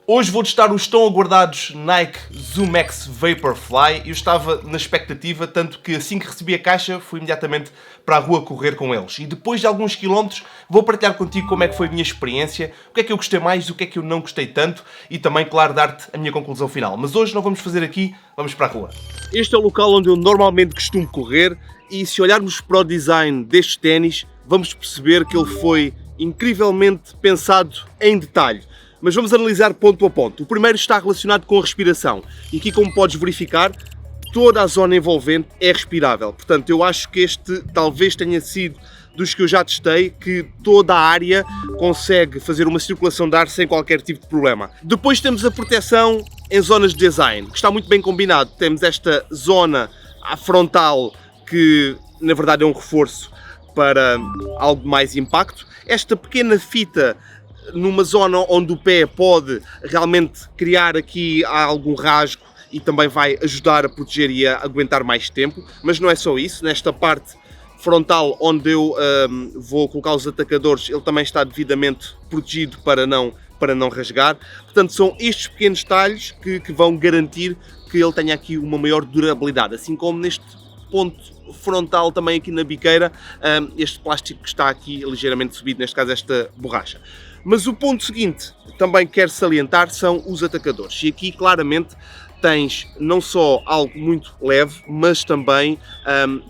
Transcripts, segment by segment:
Hoje vou testar os tão aguardados Nike Zoom X Vaporfly. Eu estava na expectativa, tanto que assim que recebi a caixa fui imediatamente para a rua correr com eles. E depois de alguns quilómetros vou partilhar contigo como é que foi a minha experiência, o que é que eu gostei mais, o que é que eu não gostei tanto e também, claro, dar-te a minha conclusão final. Mas hoje não vamos fazer aqui, vamos para a rua. Este é o local onde eu normalmente costumo correr e se olharmos para o design destes ténis, vamos perceber que ele foi incrivelmente pensado em detalhe. Mas vamos analisar ponto a ponto. O primeiro está relacionado com a respiração. E aqui, como podes verificar, toda a zona envolvente é respirável. Portanto, eu acho que este talvez tenha sido dos que eu já testei, que toda a área consegue fazer uma circulação de ar sem qualquer tipo de problema. Depois temos a proteção em zonas de design, que está muito bem combinado. Temos esta zona à frontal, que na verdade é um reforço para algo de mais impacto. Esta pequena fita numa zona onde o pé pode realmente criar aqui algum rasgo e também vai ajudar a proteger e a aguentar mais tempo, mas não é só isso. Nesta parte frontal onde eu vou colocar os atacadores, ele também está devidamente protegido para não rasgar. Portanto, são estes pequenos detalhes que vão garantir que ele tenha aqui uma maior durabilidade, assim como neste ponto frontal também aqui na biqueira, este plástico que está aqui ligeiramente subido, neste caso esta borracha. Mas o ponto seguinte, também quero salientar, são os atacadores. E aqui claramente tens não só algo muito leve, mas também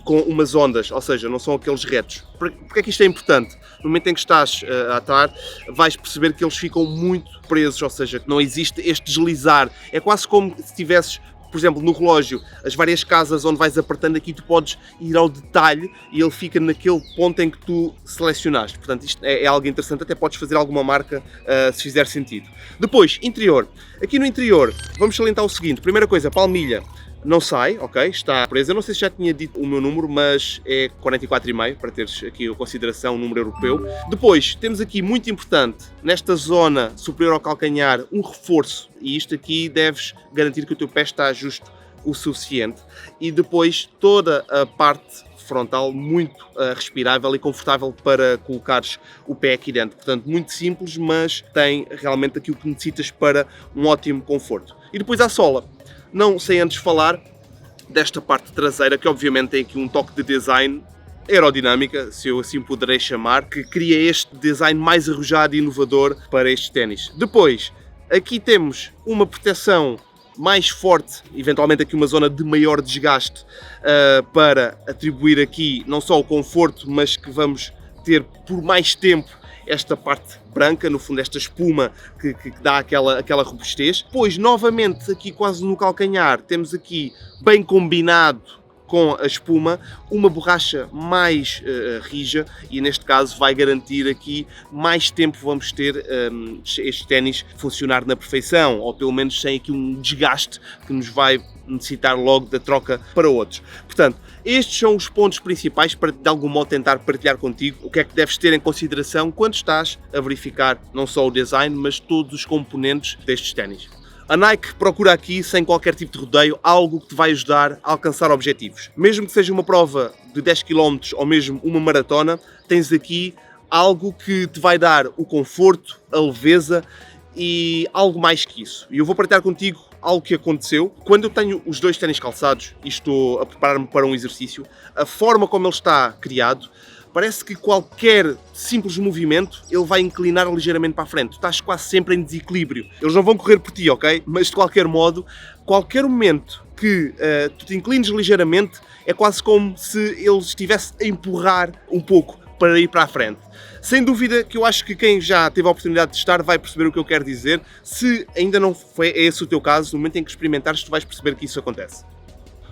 com umas ondas, ou seja, não são aqueles retos. Porque é que isto é importante? No momento em que estás a atar, vais perceber que eles ficam muito presos, ou seja, que não existe este deslizar. É quase como se tivesses, por exemplo, no relógio, as várias casas onde vais apertando aqui, tu podes ir ao detalhe e ele fica naquele ponto em que tu selecionaste. Portanto, isto é algo interessante, até podes fazer alguma marca se fizer sentido. Depois, interior. Aqui no interior, vamos salientar o seguinte. Primeira coisa, palmilha não sai, ok? Está presa. Eu não sei se já tinha dito o meu número, mas é 44,5, para teres aqui a consideração, o número europeu. Depois, temos aqui, muito importante, nesta zona superior ao calcanhar, um reforço. E isto aqui deves garantir que o teu pé está justo o suficiente. E depois, toda a parte frontal muito respirável e confortável para colocares o pé aqui dentro. Portanto, muito simples, mas tem realmente aquilo que necessitas para um ótimo conforto. E depois a sola. Não sei antes falar desta parte traseira, que obviamente tem aqui um toque de design aerodinâmica, se eu assim poderei chamar, que cria este design mais arrojado e inovador para estes ténis. Depois, aqui temos uma proteção mais forte, eventualmente aqui uma zona de maior desgaste, para atribuir aqui não só o conforto, mas que vamos ter por mais tempo esta parte branca, no fundo esta espuma que dá aquela robustez. Depois, novamente, aqui quase no calcanhar, temos aqui, bem combinado com a espuma, uma borracha mais rija e neste caso vai garantir aqui mais tempo vamos ter este ténis funcionar na perfeição, ou pelo menos sem aqui um desgaste que nos vai necessitar logo da troca para outros. Portanto, estes são os pontos principais para de algum modo tentar partilhar contigo o que é que deves ter em consideração quando estás a verificar não só o design, mas todos os componentes destes ténis. A Nike procura aqui, sem qualquer tipo de rodeio, algo que te vai ajudar a alcançar objetivos. Mesmo que seja uma prova de 10 km ou mesmo uma maratona, tens aqui algo que te vai dar o conforto, a leveza e algo mais que isso. E eu vou partilhar contigo algo que aconteceu. Quando eu tenho os dois ténis calçados e estou a preparar-me para um exercício, a forma como ele está criado, parece que qualquer simples movimento ele vai inclinar ligeiramente para a frente. Tu estás quase sempre em desequilíbrio. Eles não vão correr por ti, ok? Mas de qualquer modo, qualquer momento que tu te inclines ligeiramente, é quase como se ele estivesse a empurrar um pouco para ir para a frente. Sem dúvida que eu acho que quem já teve a oportunidade de testar vai perceber o que eu quero dizer. Se ainda não foi esse o teu caso, no momento em que experimentares, tu vais perceber que isso acontece.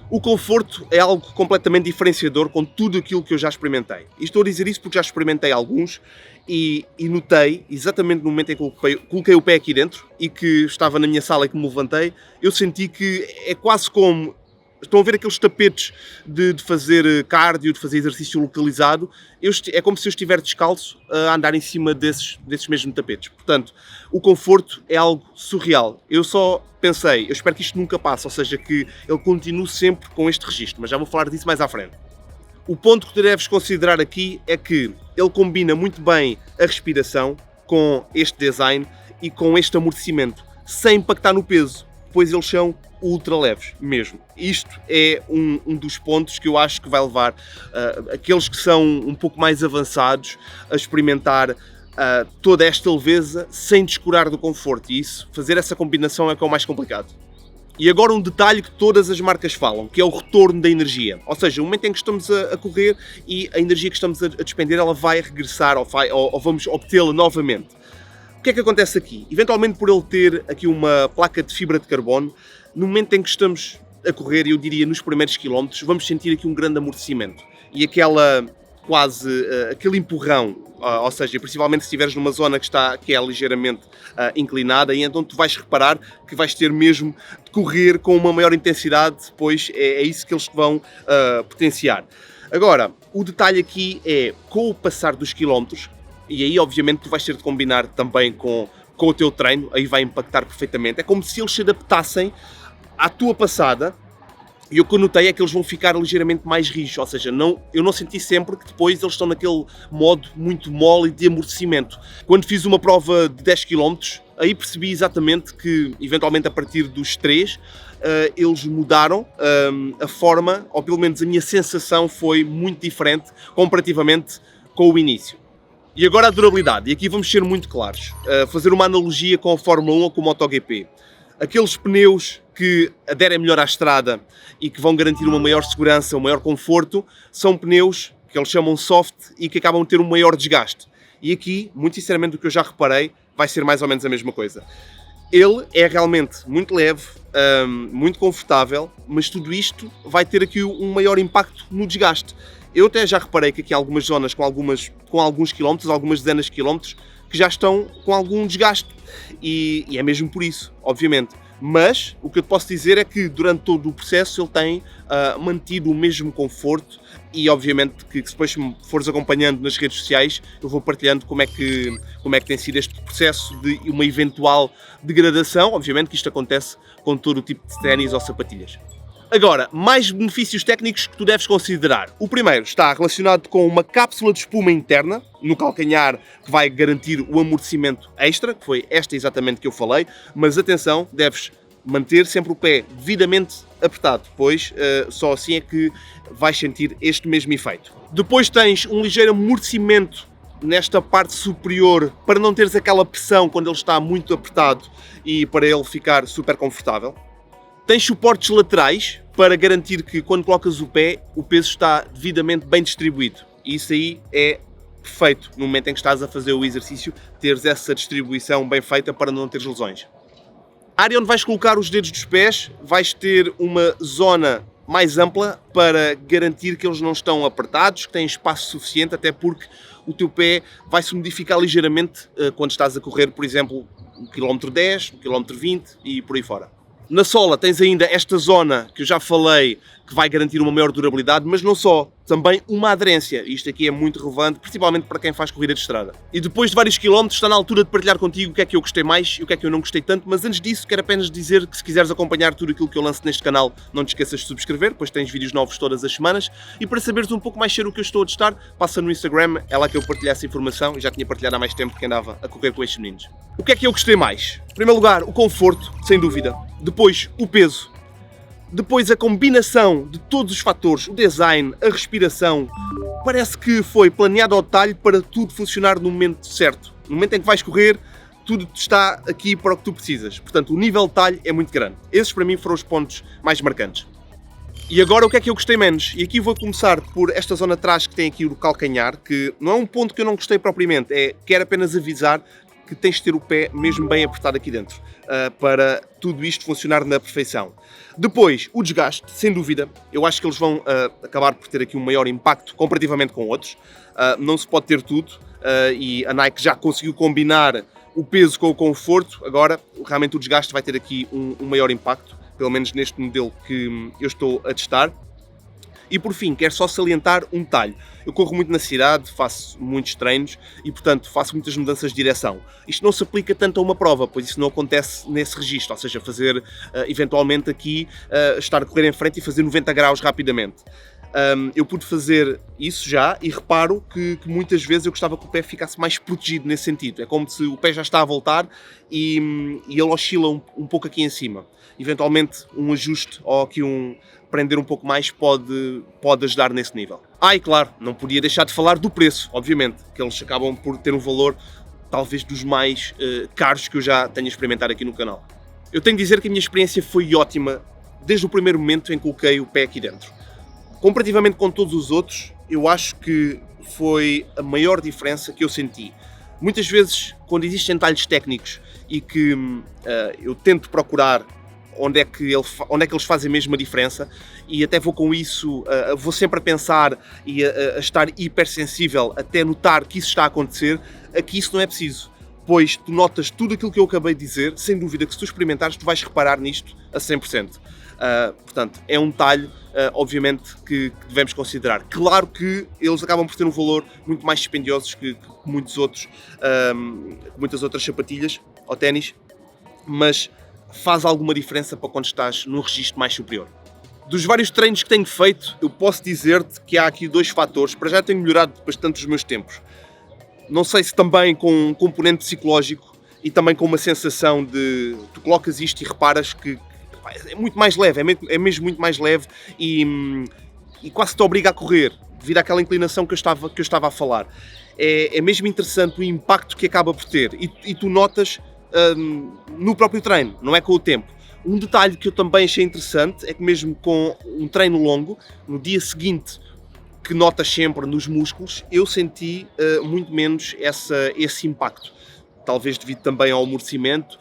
O conforto é algo completamente diferenciador com tudo aquilo que eu já experimentei. E estou a dizer isso porque já experimentei alguns e notei, exatamente no momento em que coloquei o pé aqui dentro e que estava na minha sala e que me levantei, eu senti que é quase como... Estão a ver aqueles tapetes de fazer cardio, de fazer exercício localizado? É como se eu estiver descalço a andar em cima desses mesmos tapetes. Portanto, o conforto é algo surreal. Eu só pensei, eu espero que isto nunca passe, ou seja, que ele continue sempre com este registro, mas já vou falar disso mais à frente. O ponto que tu deves considerar aqui é que ele combina muito bem a respiração com este design e com este amortecimento. sem impactar no peso, pois eles são ultra leves mesmo. Isto é um dos pontos que eu acho que vai levar aqueles que são um pouco mais avançados a experimentar toda esta leveza sem descurar do conforto, e isso, fazer essa combinação é que é o mais complicado. E agora um detalhe que todas as marcas falam, que é o retorno da energia. Ou seja, o momento em que estamos a correr e a energia que estamos a despender, ela vai regressar ou vamos obtê-la novamente. O que é que acontece aqui? Eventualmente, por ele ter aqui uma placa de fibra de carbono, no momento em que estamos a correr, eu diria nos primeiros quilómetros, vamos sentir aqui um grande amortecimento. E aquele empurrão, ou seja, principalmente se estiveres numa zona que é ligeiramente inclinada, e então tu vais reparar que vais ter mesmo de correr com uma maior intensidade, pois é isso que eles vão potenciar. Agora, o detalhe aqui é, com o passar dos quilómetros, e aí obviamente tu vais ter de combinar também com o teu treino, aí vai impactar perfeitamente, é como se eles se adaptassem à tua passada. E o que eu notei é que eles vão ficar ligeiramente mais rijos, ou seja, eu não senti sempre que depois eles estão naquele modo muito mole de amortecimento. Quando fiz uma prova de 10 km, aí percebi exatamente que, eventualmente a partir dos 3, eles mudaram a forma, ou pelo menos a minha sensação foi muito diferente comparativamente com o início. E agora a durabilidade, e aqui vamos ser muito claros, fazer uma analogia com a Fórmula 1 ou com o MotoGP. Aqueles pneus que aderem melhor à estrada e que vão garantir uma maior segurança, um maior conforto, são pneus que eles chamam soft e que acabam de ter um maior desgaste. E aqui, muito sinceramente, o que eu já reparei, vai ser mais ou menos a mesma coisa. Ele é realmente muito leve, muito confortável, mas tudo isto vai ter aqui um maior impacto no desgaste. Eu até já reparei que aqui há algumas zonas com alguns quilómetros, algumas dezenas de quilómetros, que já estão com algum desgaste. E é mesmo por isso, obviamente. Mas o que eu te posso dizer é que durante todo o processo ele tem mantido o mesmo conforto, e obviamente que se depois me fores acompanhando nas redes sociais eu vou partilhando como é que tem sido este processo de uma eventual degradação. Obviamente que isto acontece com todo o tipo de ténis ou sapatilhas. Agora, mais benefícios técnicos que tu deves considerar. O primeiro está relacionado com uma cápsula de espuma interna no calcanhar que vai garantir o amortecimento extra, que foi esta exatamente que eu falei, mas atenção, deves manter sempre o pé devidamente apertado, pois só assim é que vais sentir este mesmo efeito. Depois tens um ligeiro amortecimento nesta parte superior para não teres aquela pressão quando ele está muito apertado e para ele ficar super confortável. Tens suportes laterais para garantir que quando colocas o pé, o peso está devidamente bem distribuído. E isso aí é perfeito no momento em que estás a fazer o exercício, teres essa distribuição bem feita para não teres lesões. A área onde vais colocar os dedos dos pés, vais ter uma zona mais ampla para garantir que eles não estão apertados, que têm espaço suficiente, até porque o teu pé vai se modificar ligeiramente quando estás a correr, por exemplo, no quilómetro 10, no quilómetro 20 e por aí fora. Na sola tens ainda esta zona que eu já falei, que vai garantir uma maior durabilidade, mas não só, também uma aderência. Isto aqui é muito relevante, principalmente para quem faz corrida de estrada. E depois de vários quilómetros está na altura de partilhar contigo o que é que eu gostei mais e o que é que eu não gostei tanto, mas antes disso quero apenas dizer que se quiseres acompanhar tudo aquilo que eu lanço neste canal, não te esqueças de subscrever, pois tens vídeos novos todas as semanas, e para saberes um pouco mais sobre o que eu estou a testar, passa no Instagram, é lá que eu partilho essa informação, e já tinha partilhado há mais tempo que andava a correr com estes meninos. O que é que eu gostei mais? Em primeiro lugar, o conforto, sem dúvida. Depois, o peso. Depois, a combinação de todos os fatores, o design, a respiração. Parece que foi planeado ao detalhe para tudo funcionar no momento certo. No momento em que vais correr, tudo está aqui para o que tu precisas. Portanto, o nível de detalhe é muito grande. Esses, para mim, foram os pontos mais marcantes. E agora, o que é que eu gostei menos? E aqui vou começar por esta zona atrás que tem aqui o calcanhar, que não é um ponto que eu não gostei propriamente, quero apenas avisar que tens de ter o pé mesmo bem apertado aqui dentro, para tudo isto funcionar na perfeição. Depois, o desgaste, sem dúvida, eu acho que eles vão acabar por ter aqui um maior impacto comparativamente com outros. Não se pode ter tudo, e a Nike já conseguiu combinar o peso com o conforto, agora realmente o desgaste vai ter aqui um maior impacto, pelo menos neste modelo que eu estou a testar. E por fim, quero só salientar um detalhe. Eu corro muito na cidade, faço muitos treinos e, portanto, faço muitas mudanças de direção. Isto não se aplica tanto a uma prova, pois isso não acontece nesse registro, ou seja, fazer, eventualmente aqui, estar a correr em frente e fazer 90 graus rapidamente. eu pude fazer isso já e reparo que muitas vezes eu gostava que o pé ficasse mais protegido nesse sentido. É como se o pé já está a voltar e ele oscila um pouco aqui em cima. Eventualmente um ajuste ou aqui prender um pouco mais pode ajudar nesse nível. E claro, não podia deixar de falar do preço, obviamente, que eles acabam por ter um valor talvez dos mais caros que eu já tenho experimentado aqui no canal. Eu tenho de dizer que a minha experiência foi ótima desde o primeiro momento em que coloquei o pé aqui dentro. Comparativamente com todos os outros, eu acho que foi a maior diferença que eu senti. Muitas vezes, quando existem detalhes técnicos e que eu tento procurar onde é que eles fazem mesmo a diferença, e até vou com isso, vou sempre a pensar e a estar hipersensível até notar que isso está a acontecer, aqui isso não é preciso. Pois tu notas tudo aquilo que eu acabei de dizer, sem dúvida que se tu experimentares, tu vais reparar nisto a 100%. Portanto, é um detalhe, obviamente, que devemos considerar. Claro que eles acabam por ter um valor muito mais dispendioso que muitas outras sapatilhas ou ténis, mas faz alguma diferença para quando estás num registro mais superior. Dos vários treinos que tenho feito, eu posso dizer-te que há aqui 2 fatores. Para já tenho melhorado bastante os meus tempos. Não sei se também com um componente psicológico e também com uma sensação de tu colocas isto e reparas que é muito mais leve, é mesmo muito mais leve e quase te obriga a correr, devido àquela inclinação que eu estava a falar. É mesmo interessante o impacto que acaba por ter e tu notas no próprio treino, não é com o tempo. Um detalhe que eu também achei interessante é que mesmo com um treino longo, no dia seguinte, que notas sempre nos músculos, eu senti muito menos esse impacto. Talvez devido também ao amolecimento,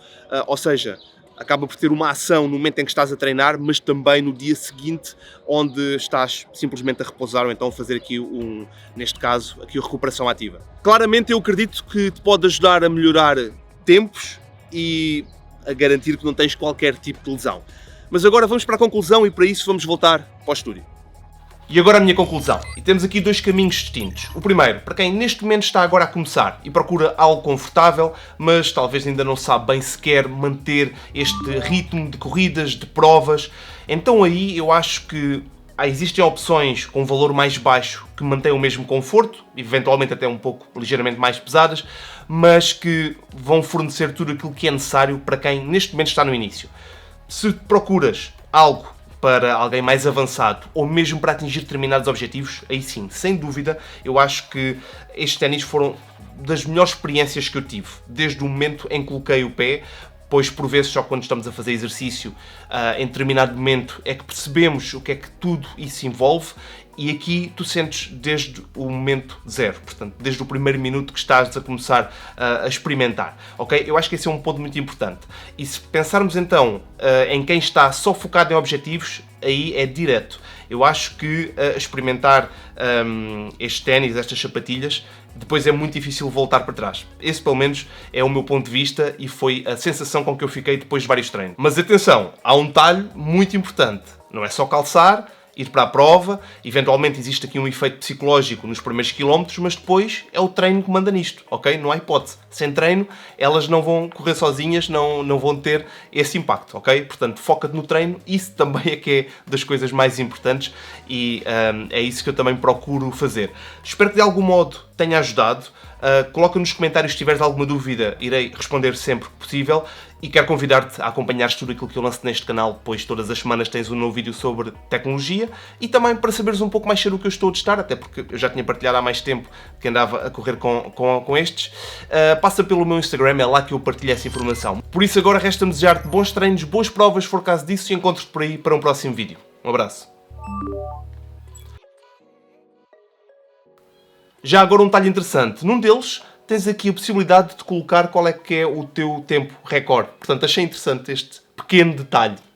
ou seja, acaba por ter uma ação no momento em que estás a treinar, mas também no dia seguinte, onde estás simplesmente a repousar ou então a fazer aqui neste caso, aqui a recuperação ativa. Claramente eu acredito que te pode ajudar a melhorar tempos e a garantir que não tens qualquer tipo de lesão. Mas agora vamos para a conclusão e para isso vamos voltar para o estúdio. E agora a minha conclusão. E temos aqui 2 caminhos distintos. O primeiro, para quem neste momento está agora a começar e procura algo confortável, mas talvez ainda não sabe bem sequer manter este ritmo de corridas, de provas, então aí eu acho que existem opções com um valor mais baixo que mantêm o mesmo conforto, eventualmente até um pouco ligeiramente mais pesadas, mas que vão fornecer tudo aquilo que é necessário para quem neste momento está no início. Se procuras algo para alguém mais avançado ou mesmo para atingir determinados objetivos, aí sim, sem dúvida, eu acho que estes ténis foram das melhores experiências que eu tive, desde o momento em que coloquei o pé, pois por vezes só quando estamos a fazer exercício, em determinado momento, é que percebemos o que é que tudo isso envolve. E aqui tu sentes desde o momento zero, portanto, desde o primeiro minuto que estás a começar a experimentar, ok? Eu acho que esse é um ponto muito importante. E se pensarmos então em quem está só focado em objetivos, aí é direto. Eu acho que experimentar estes ténis, estas sapatilhas, depois é muito difícil voltar para trás. Esse, pelo menos, é o meu ponto de vista e foi a sensação com que eu fiquei depois de vários treinos. Mas atenção, há um detalhe muito importante. Não é só calçar, ir para a prova, eventualmente existe aqui um efeito psicológico nos primeiros quilómetros, mas depois é o treino que manda nisto, ok? Não há hipótese. Sem treino, elas não vão correr sozinhas, não vão ter esse impacto, ok? Portanto, foca-te no treino, isso também é que é das coisas mais importantes e é isso que eu também procuro fazer. Espero que de algum modo tenha ajudado. Coloca nos comentários se tiveres alguma dúvida, irei responder sempre que possível e quero convidar-te a acompanhares tudo aquilo que eu lanço neste canal, pois todas as semanas tens um novo vídeo sobre tecnologia e também para saberes um pouco mais sobre o que eu estou a testar, até porque eu já tinha partilhado há mais tempo que andava a correr com estes. Passa pelo meu Instagram, é lá que eu partilho essa informação. Por isso agora resta-me desejar-te bons treinos, boas provas, se for caso disso, e encontro-te por aí para um próximo vídeo. Um abraço. Já agora um detalhe interessante, num deles tens aqui a possibilidade de colocar qual é que é o teu tempo recorde. Portanto, achei interessante este pequeno detalhe.